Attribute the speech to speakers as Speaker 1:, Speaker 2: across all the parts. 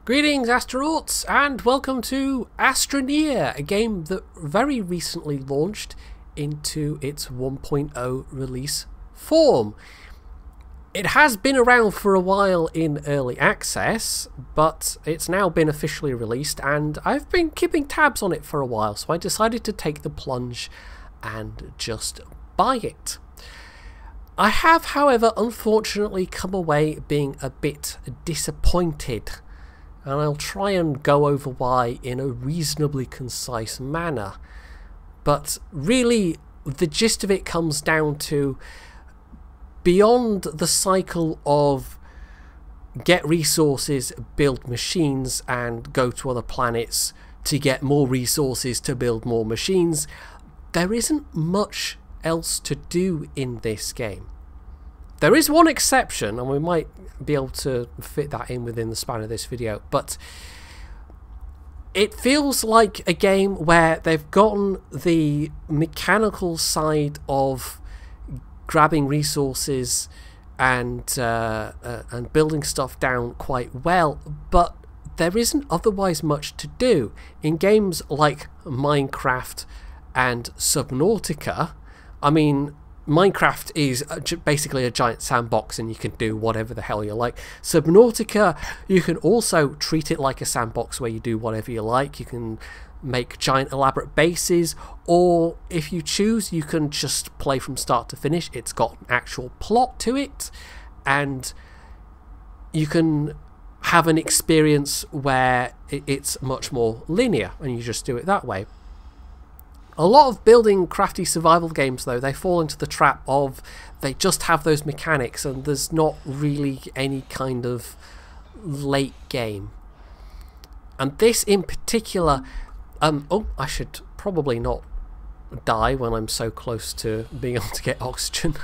Speaker 1: Greetings astronauts and welcome to Astroneer, a game that very recently launched into its 1.0 release form. It has been around for a while in early access, but it's now been officially released and I've been keeping tabs on it for a while, so I decided to take the plunge and just buy it. I have, however, unfortunately come away being a bit disappointed. And I'll try and go over why in a reasonably concise manner. But really, the gist of it comes down to, beyond the cycle of get resources, build machines, and go to other planets to get more resources to build more machines, there isn't much else to do in this game. There is one exception, and we might be able to fit that in within the span of this video, but it feels like a game where they've gotten the mechanical side of grabbing resources and building stuff down quite well, but there isn't otherwise much to do. In games like Minecraft and Subnautica, I mean, Minecraft is basically a giant sandbox and you can do whatever the hell you like. Subnautica, you can also treat it like a sandbox where you do whatever you like. You can make giant elaborate bases, or if you choose, you can just play from start to finish. It's got an actual plot to it, and you can have an experience where it's much more linear and you just do it that way. A lot of building crafty survival games, though, they fall into the trap of they just have those mechanics and there's not really any kind of late game. And this in particular, oh, I should probably not die when I'm so close to being able to get oxygen.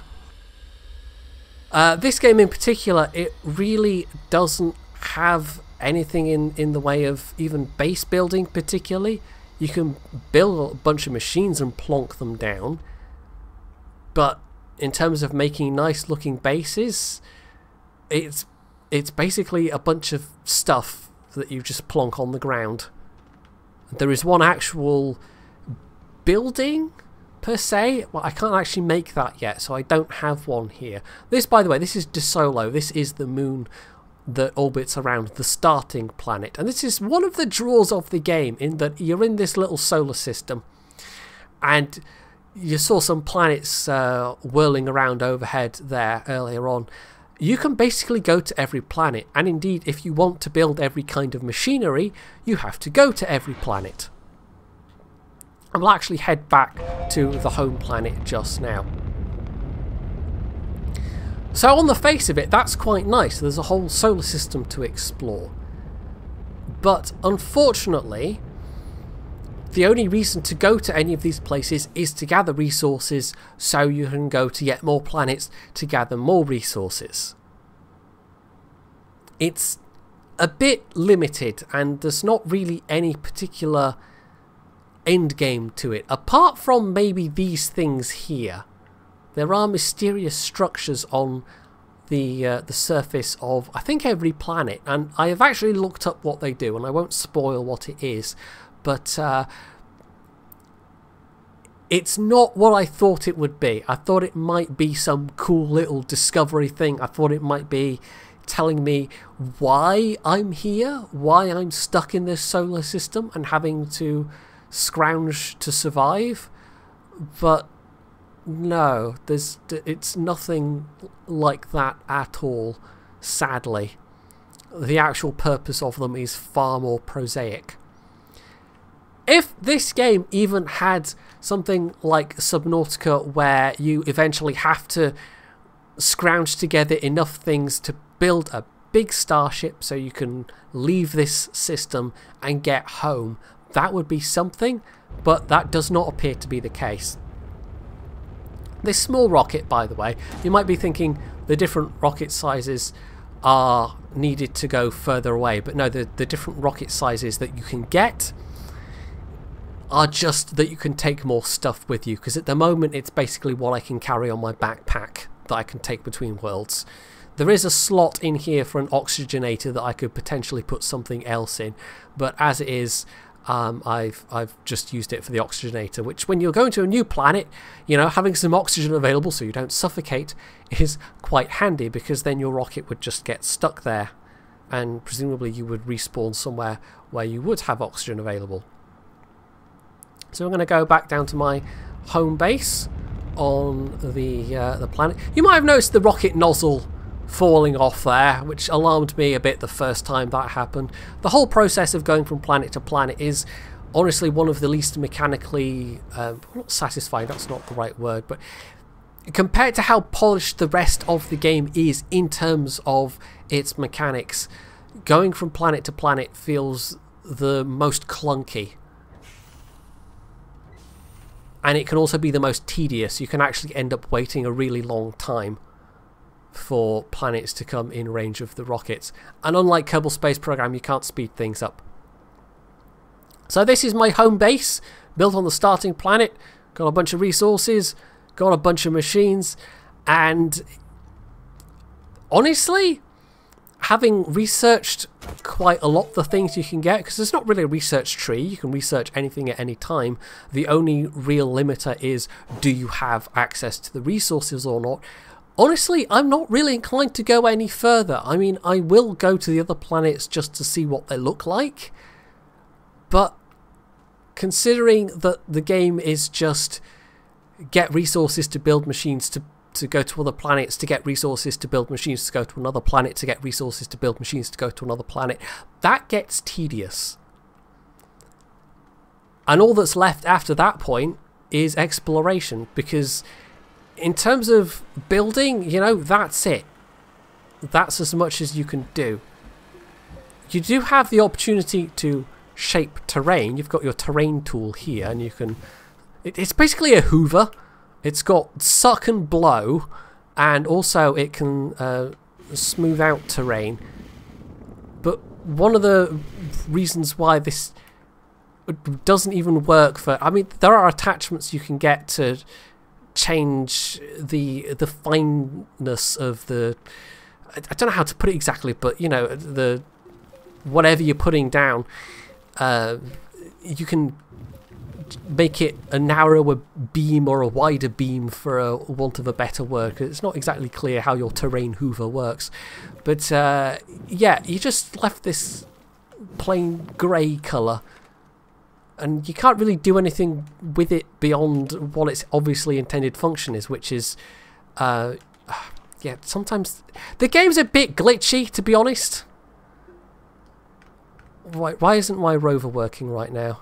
Speaker 1: This game in particular, it really doesn't have anything in the way of even base building particularly. You can build a bunch of machines and plonk them down, but in terms of making nice looking bases, it's basically a bunch of stuff that you just plonk on the ground. There is one actual building per se. Well, I can't actually make that yet, so I don't have one here. This, by the way, this is De Solo. This is the moon that orbits around the starting planet, and this is one of the draws of the game, in that you're in this little solar system and you saw some planets whirling around overhead there earlier on. You can basically go to every planet, and indeed if you want to build every kind of machinery, you have to go to every planet. I will actually head back to the home planet just now. So on the face of it, that's quite nice. There's a whole solar system to explore. But unfortunately, the only reason to go to any of these places is to gather resources, so you can go to yet more planets to gather more resources. It's a bit limited, and there's not really any particular end game to it, apart from maybe these things here. There are mysterious structures on the surface of, I think, every planet, and I have actually looked up what they do, and I won't spoil what it is, but it's not what I thought it would be. I thought it might be some cool little discovery thing. I thought it might be telling me why I'm here, why I'm stuck in this solar system and having to scrounge to survive, but no, it's nothing like that at all, sadly. The actual purpose of them is far more prosaic. If this game even had something like Subnautica, where you eventually have to scrounge together enough things to build a big starship so you can leave this system and get home, that would be something, but that does not appear to be the case. This small rocket, by the way, you might be thinking the different rocket sizes are needed to go further away, but no, the different rocket sizes that you can get are just that you can take more stuff with you, because at the moment it's basically what I can carry on my backpack that I can take between worlds. There is a slot in here for an oxygenator that I could potentially put something else in, but as it is, I've just used it for the oxygenator, which when you're going to a new planet, you know, having some oxygen available so you don't suffocate is quite handy, because then your rocket would just get stuck there, and presumably you would respawn somewhere where you would have oxygen available. So I'm going to go back down to my home base on the planet. You might have noticed the rocket nozzle falling off there, which alarmed me a bit the first time that happened. The whole process of going from planet to planet is honestly one of the least mechanically not satisfying, that's not the right word, but compared to how polished the rest of the game is in terms of its mechanics, going from planet to planet feels the most clunky. And it can also be the most tedious. You can actually end up waiting a really long time for planets to come in range of the rockets. And unlike Kerbal Space Program, you can't speed things up. So this is my home base, built on the starting planet. Got a bunch of resources, got a bunch of machines, and honestly, having researched quite a lot the things you can get, because there's not really a research tree, you can research anything at any time. The only real limiter is, do you have access to the resources or not? Honestly, I'm not really inclined to go any further. I mean, I will go to the other planets just to see what they look like, but considering that the game is just get resources to build machines to go to other planets, to get resources to build machines to go to another planet, to get resources to build machines to go to another planet, that gets tedious. And all that's left after that point is exploration, because in terms of building, you know, that's it. That's as much as you can do. You do have the opportunity to shape terrain. You've got your terrain tool here, and you can... It's basically a hoover. It's got suck and blow, and also it can smooth out terrain. But one of the reasons why this doesn't even work for... I mean, there are attachments you can get to change the fineness of the... I don't know how to put it exactly, but, you know, the whatever you're putting down, you can make it a narrower beam or a wider beam, for a want of a better word. It's not exactly clear how your terrain hoover works, but yeah, you just left this plain grey colour, and you can't really do anything with it beyond what its obviously intended function is, which is yeah, sometimes the game's a bit glitchy, to be honest. Why isn't my rover working right now?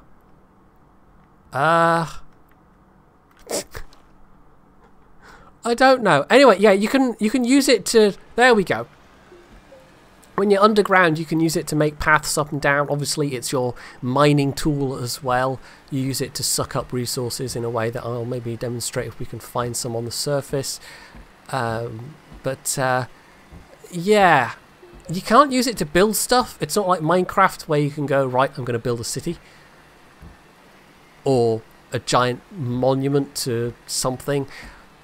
Speaker 1: I don't know. Anyway, yeah, you can use it to... There we go. When you're underground, you can use it to make paths up and down. Obviously, it's your mining tool as well. You use it to suck up resources in a way that I'll maybe demonstrate if we can find some on the surface. But yeah, you can't use it to build stuff. It's not like Minecraft where you can go, right, I'm going to build a city, or a giant monument to something.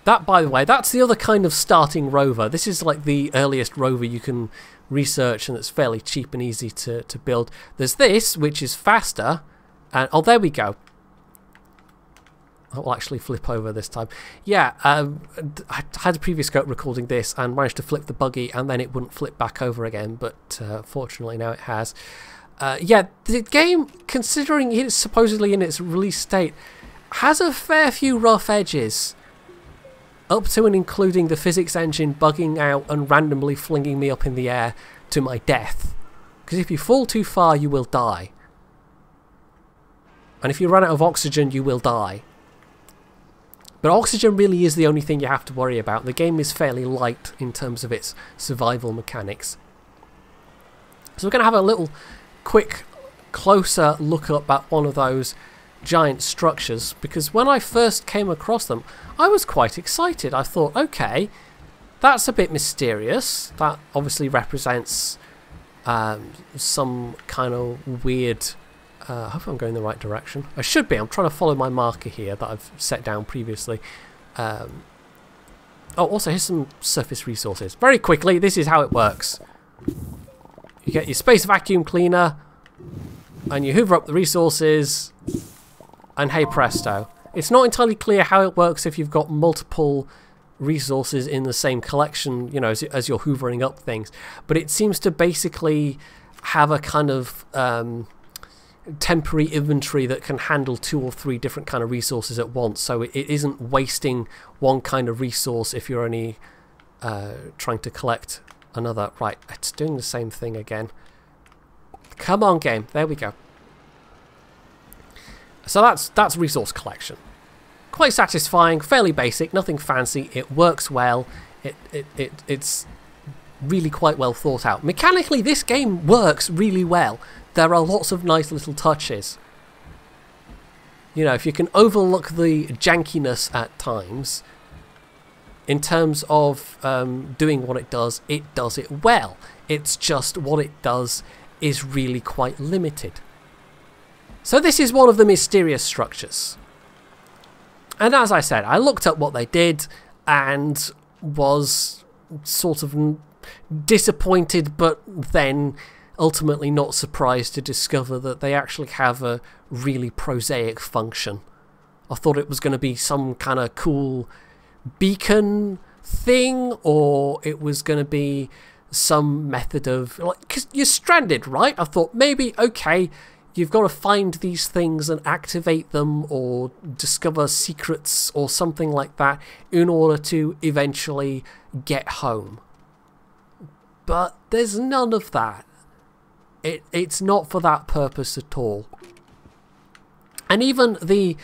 Speaker 1: That, by the way, that's the other kind of starting rover. This is like the earliest rover you can research, and it's fairly cheap and easy to build. There's this, which is faster, and oh, there we go. I'll actually flip over this time. Yeah, I had a previous go at recording this and managed to flip the buggy, and then it wouldn't flip back over again, but fortunately now it has. Yeah, the game, considering it's supposedly in its release state, has a fair few rough edges. Up to and including the physics engine bugging out and randomly flinging me up in the air to my death. Because if you fall too far, you will die. And if you run out of oxygen, you will die. But oxygen really is the only thing you have to worry about. The game is fairly light in terms of its survival mechanics. So we're going to have a little quick closer look up at one of those giant structures, because when I first came across them I was quite excited. I thought, okay, that's a bit mysterious. That obviously represents some kind of weird... I hope I'm going the right direction. I should be. I'm trying to follow my marker here that I've set down previously. Oh, also here's some surface resources. Very quickly, this is how it works. You get your space vacuum cleaner, and you hoover up the resources, and hey presto. It's not entirely clear how it works if you've got multiple resources in the same collection, you know, as you're hoovering up things. But it seems to basically have a kind of temporary inventory that can handle 2 or 3 different kind of resources at once. So it isn't wasting one kind of resource if you're only trying to collect another. Right, it's doing the same thing again. Come on, game. There we go. So that's resource collection. Quite satisfying, fairly basic, nothing fancy. It works well. It's really quite well thought out. Mechanically, this game works really well. There are lots of nice little touches. You know, if you can overlook the jankiness at times, in terms of doing what it does it well. It's just what it does is really quite limited. So this is one of the mysterious structures. And as I said, I looked up what they did and was sort of disappointed, but then ultimately not surprised to discover that they actually have a really prosaic function. I thought it was going to be some kind of cool beacon thing, or it was going to be some method of, like, because you're stranded, right? I thought maybe, okay, you've got to find these things and activate them or discover secrets or something like that in order to eventually get home. But there's none of that. It's not for that purpose at all. And even the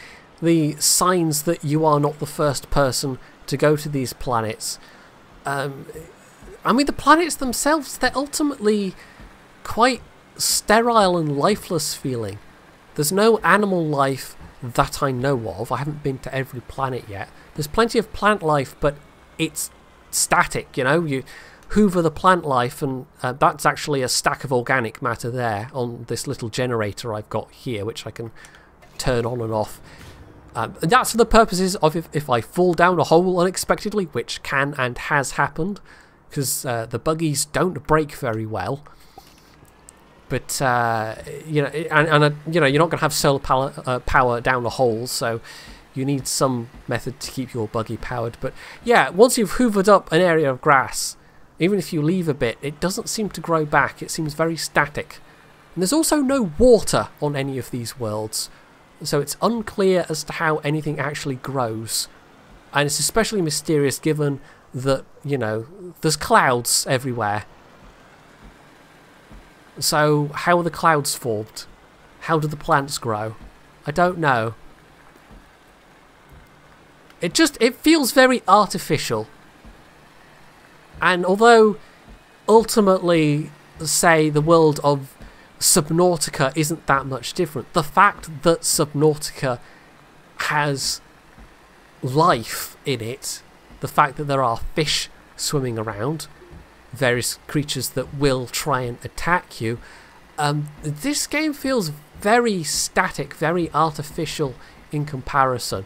Speaker 1: signs that you are not the first person to go to these planets, I mean, the planets themselves, they're ultimately quite sterile and lifeless feeling. There's no animal life that I know of. I haven't been to every planet yet. There's plenty of plant life, but it's static, you know. You hoover the plant life, and that's actually a stack of organic matter there on this little generator I've got here, which I can turn on and off. And that's for the purposes of if I fall down a hole unexpectedly, which can and has happened, because the buggies don't break very well. But you know, you know, you're not going to have solar power down the holes, so you need some method to keep your buggy powered. But yeah, once you've hoovered up an area of grass, even if you leave a bit, it doesn't seem to grow back. It seems very static. And there's also no water on any of these worlds, so it's unclear as to how anything actually grows. And it's especially mysterious given that, you know, there's clouds everywhere. So how are the clouds formed? How do the plants grow? I don't know. It feels very artificial. And although ultimately, say, the world of Subnautica isn't that much different, the fact that Subnautica has life in it, the fact that there are fish swimming around, various creatures that will try and attack you, this game feels very static, very artificial in comparison.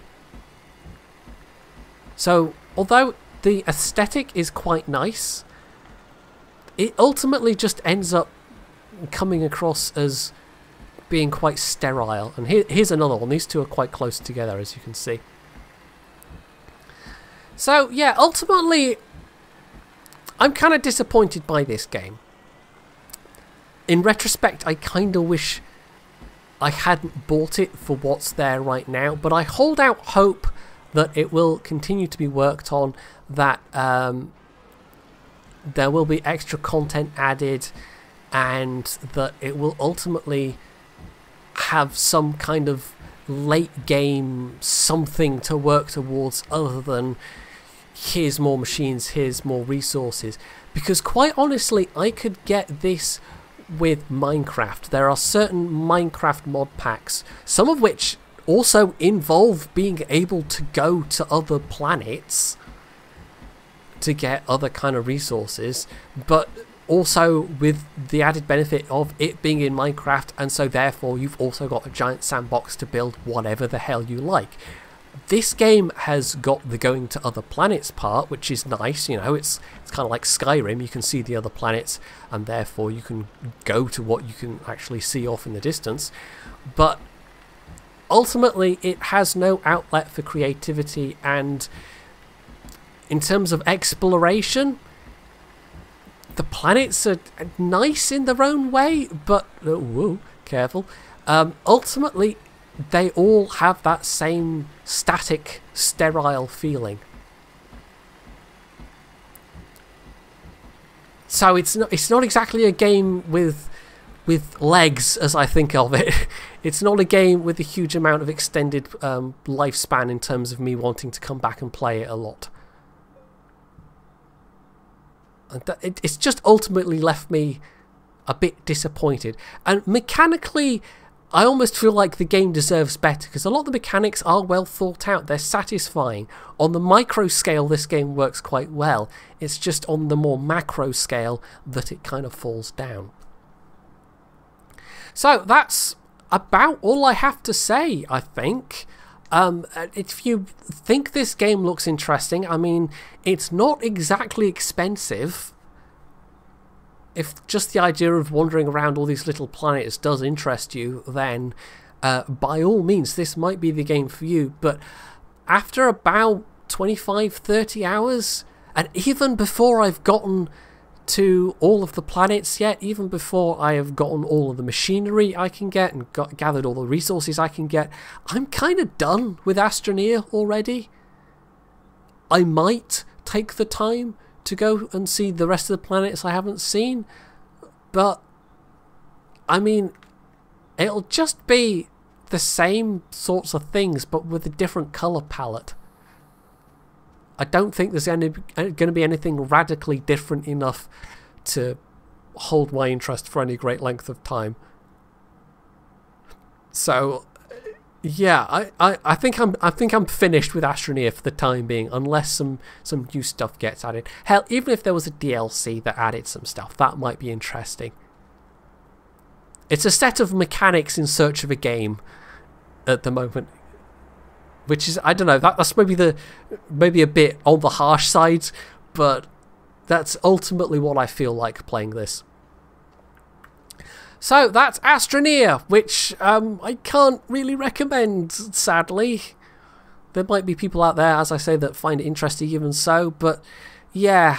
Speaker 1: So, although the aesthetic is quite nice, it ultimately just ends up coming across as being quite sterile. And here's another one. These two are quite close together, as you can see. So, yeah, ultimately, I'm kind of disappointed by this game. In retrospect, I kind of wish I hadn't bought it for what's there right now, but I hold out hope that it will continue to be worked on, that there will be extra content added, and that it will ultimately have some kind of late game something to work towards other than here's more machines, here's more resources. Because quite honestly, I could get this with Minecraft. There are certain Minecraft mod packs, some of which also involve being able to go to other planets to get other kind of resources, but also with the added benefit of it being in Minecraft, and so therefore you've also got a giant sandbox to build whatever the hell you like. This game has got the going to other planets part, which is nice. You know, it's kind of like Skyrim. You can see the other planets, and therefore you can go to what you can actually see off in the distance. But ultimately, it has no outlet for creativity, and in terms of exploration, the planets are nice in their own way, but whoa, careful. Ultimately, they all have that same static, sterile feeling. So it's not exactly a game with legs as I think of it. It's not a game with a huge amount of extended lifespan in terms of me wanting to come back and play it a lot. It's just ultimately left me a bit disappointed. And mechanically, I almost feel like the game deserves better, because a lot of the mechanics are well thought out. They're satisfying. On the micro scale, this game works quite well. It's just on the more macro scale that it kind of falls down. So that's about all I have to say, I think. If you think this game looks interesting, I mean, it's not exactly expensive. If just the idea of wandering around all these little planets does interest you, then by all means, this might be the game for you. But after about 25-30 hours, and even before I've gotten to all of the planets yet, even before I have gotten all of the machinery I can get and gathered all the resources I can get, I'm kind of done with Astroneer already. I might take the time to go and see the rest of the planets I haven't seen, but I mean, it'll just be the same sorts of things but with a different colour palette. I don't think there's going to be anything radically different enough to hold my interest for any great length of time. So, yeah, I think I'm finished with Astroneer for the time being, unless some new stuff gets added. Hell, even if there was a DLC that added some stuff, that might be interesting. It's a set of mechanics in search of a game at the moment. Which is, I don't know, that's maybe a bit on the harsh side, but that's ultimately what I feel like playing this. So that's Astroneer, which I can't really recommend, sadly. There might be people out there, as I say, that find it interesting even so, but yeah,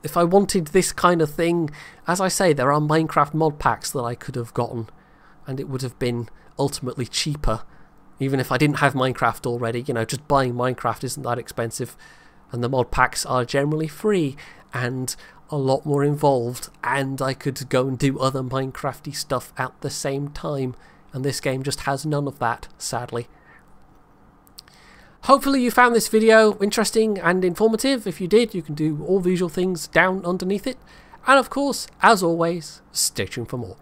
Speaker 1: if I wanted this kind of thing, as I say, there are Minecraft mod packs that I could have gotten, and it would have been ultimately cheaper. Even if I didn't have Minecraft already, you know, just buying Minecraft isn't that expensive, and the mod packs are generally free and a lot more involved, and I could go and do other Minecrafty stuff at the same time, and this game just has none of that, sadly. Hopefully you found this video interesting and informative. If you did, you can do all the usual things down underneath it, and of course, as always, stay tuned for more.